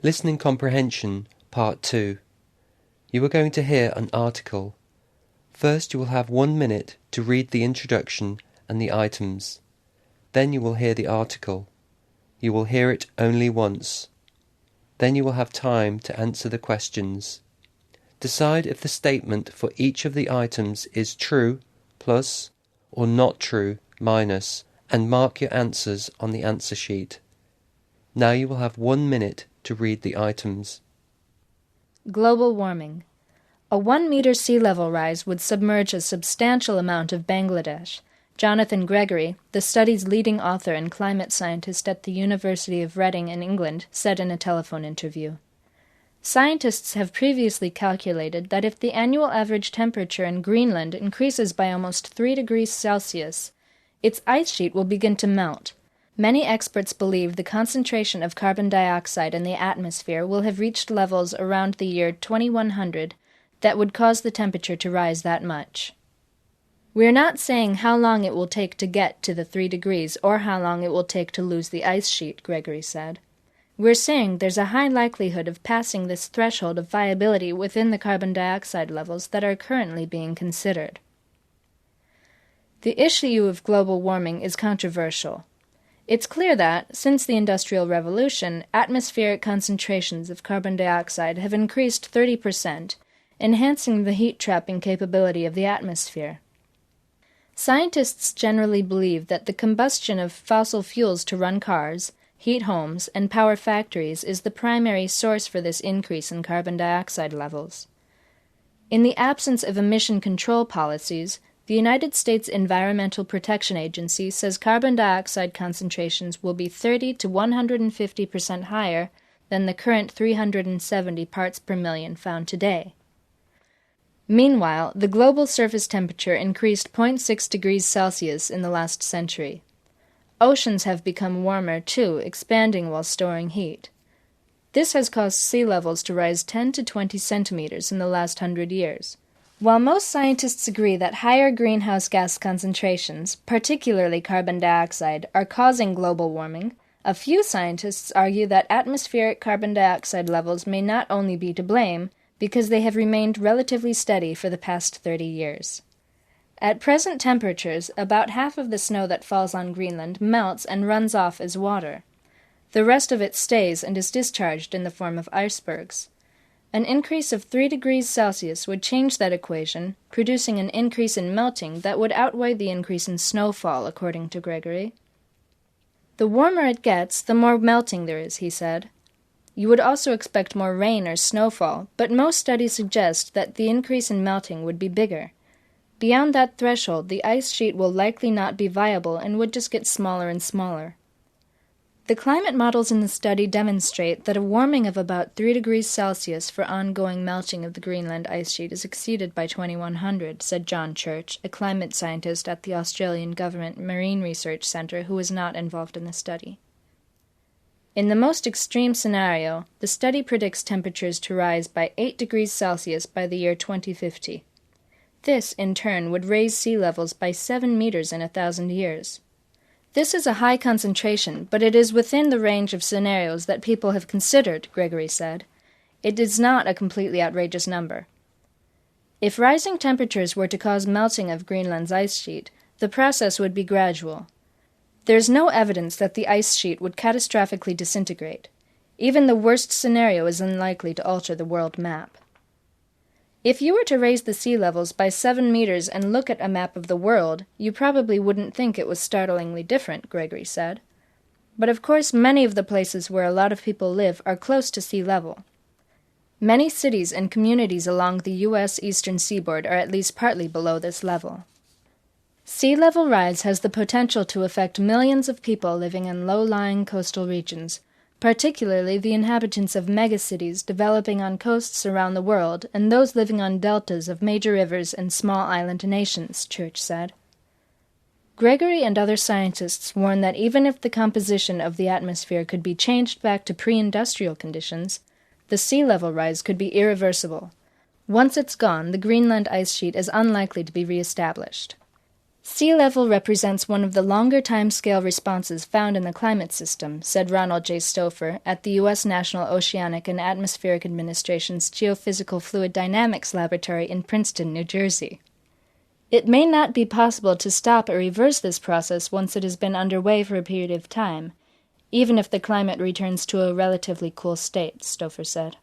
Listening Comprehension, Part 2. You are going to hear an article. First you will have 1 minute to read the introduction and the items. Then you will hear the article. You will hear it only once. Then you will have time to answer the questions. Decide if the statement for each of the items is true, plus, or not true, minus, and mark your answers on the answer sheet. Now you will have 1 minute to read the items. Global warming. A 1-meter sea level rise would submerge a substantial amount of Bangladesh. Jonathan Gregory, the study's leading author and climate scientist at the University of Reading in England, said in a telephone interview. Scientists have previously calculated that if the annual average temperature in Greenland increases by almost 3 degrees Celsius, its ice sheet will begin to melt. Many experts believe the concentration of carbon dioxide in the atmosphere will have reached levels around the year 2100 that would cause the temperature to rise that much. We're not saying how long it will take to get to the 3 degrees or how long it will take to lose the ice sheet, Gregory said. We're saying there's a high likelihood of passing this threshold of viability within the carbon dioxide levels that are currently being considered. The issue of global warming is controversial. It's clear that, since the Industrial Revolution, atmospheric concentrations of carbon dioxide have increased 30%, enhancing the heat-trapping capability of the atmosphere. Scientists generally believe that the combustion of fossil fuels to run cars, heat homes, and power factories is the primary source for this increase in carbon dioxide levels. In the absence of emission control policies, the United States Environmental Protection Agency says carbon dioxide concentrations will be 30 to 150% higher than the current 370 parts per million found today. Meanwhile, the global surface temperature increased 0.6 degrees Celsius in the last century. Oceans have become warmer, too, expanding while storing heat. This has caused sea levels to rise 10 to 20 centimeters in the last 100 years. While most scientists agree that higher greenhouse gas concentrations, particularly carbon dioxide, are causing global warming, a few scientists argue that atmospheric carbon dioxide levels may not only be to blame, because they have remained relatively steady for the past 30 years. At present temperatures, about half of the snow that falls on Greenland melts and runs off as water. The rest of it stays and is discharged in the form of icebergs. An increase of 3 degrees Celsius would change that equation, producing an increase in melting that would outweigh the increase in snowfall, according to Gregory. The warmer it gets, the more melting there is, he said. You would also expect more rain or snowfall, but most studies suggest that the increase in melting would be bigger. Beyond that threshold, the ice sheet will likely not be viable and would just get smaller and smaller. The climate models in the study demonstrate that a warming of about 3 degrees Celsius for ongoing melting of the Greenland ice sheet is exceeded by 2100, said John Church, a climate scientist at the Australian Government Marine Research Centre who was not involved in the study. In the most extreme scenario, the study predicts temperatures to rise by 8 degrees Celsius by the year 2050. This, in turn, would raise sea levels by 7 meters in 1,000 years. This is a high concentration, but it is within the range of scenarios that people have considered, Gregory said. It is not a completely outrageous number. If rising temperatures were to cause melting of Greenland's ice sheet, the process would be gradual. There is no evidence that the ice sheet would catastrophically disintegrate. Even the worst scenario is unlikely to alter the world map. If you were to raise the sea levels by 7 meters and look at a map of the world, you probably wouldn't think it was startlingly different, Gregory said. But of course many of the places where a lot of people live are close to sea level. Many cities and communities along the U.S. eastern seaboard are at least partly below this level. Sea level rise has the potential to affect millions of people living in low-lying coastal regions, particularly the inhabitants of megacities developing on coasts around the world and those living on deltas of major rivers and small island nations, Church said. Gregory and other scientists warn that even if the composition of the atmosphere could be changed back to pre-industrial conditions, the sea level rise could be irreversible. Once it's gone, the Greenland ice sheet is unlikely to be re-established. Sea level represents one of the longer timescale responses found in the climate system, said Ronald J. Stouffer at the U.S. National Oceanic and Atmospheric Administration's Geophysical Fluid Dynamics Laboratory in Princeton, New Jersey. It may not be possible to stop or reverse this process once it has been underway for a period of time, even if the climate returns to a relatively cool state, Stouffer said.